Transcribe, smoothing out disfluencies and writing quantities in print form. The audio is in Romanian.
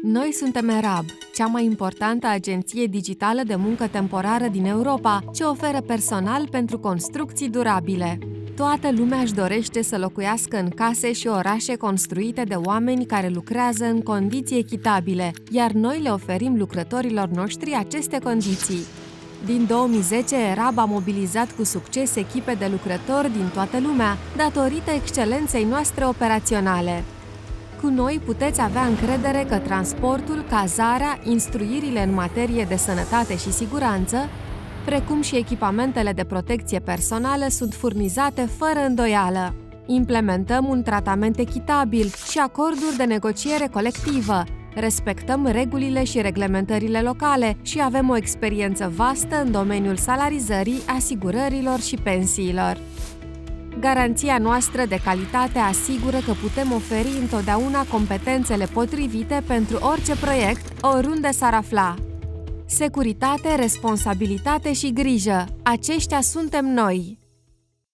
Noi suntem ERAB, cea mai importantă agenție digitală de muncă temporară din Europa, ce oferă personal pentru construcții durabile. Toată lumea își dorește să locuiască în case și orașe construite de oameni care lucrează în condiții echitabile, iar noi le oferim lucrătorilor noștri aceste condiții. Din 2010, ERAB a mobilizat cu succes echipe de lucrători din toată lumea, datorită excelenței noastre operaționale. Cu noi puteți avea încredere că transportul, cazarea, instruirile în materie de sănătate și siguranță, precum și echipamentele de protecție personală, sunt furnizate fără îndoială. Implementăm un tratament echitabil și acorduri de negociere colectivă, respectăm regulile și reglementările locale și avem o experiență vastă în domeniul salarizării, asigurărilor și pensiilor. Garanția noastră de calitate asigură că putem oferi întotdeauna competențele potrivite pentru orice proiect, oriunde s-ar afla. Securitate, responsabilitate și grijă. Aceștia suntem noi!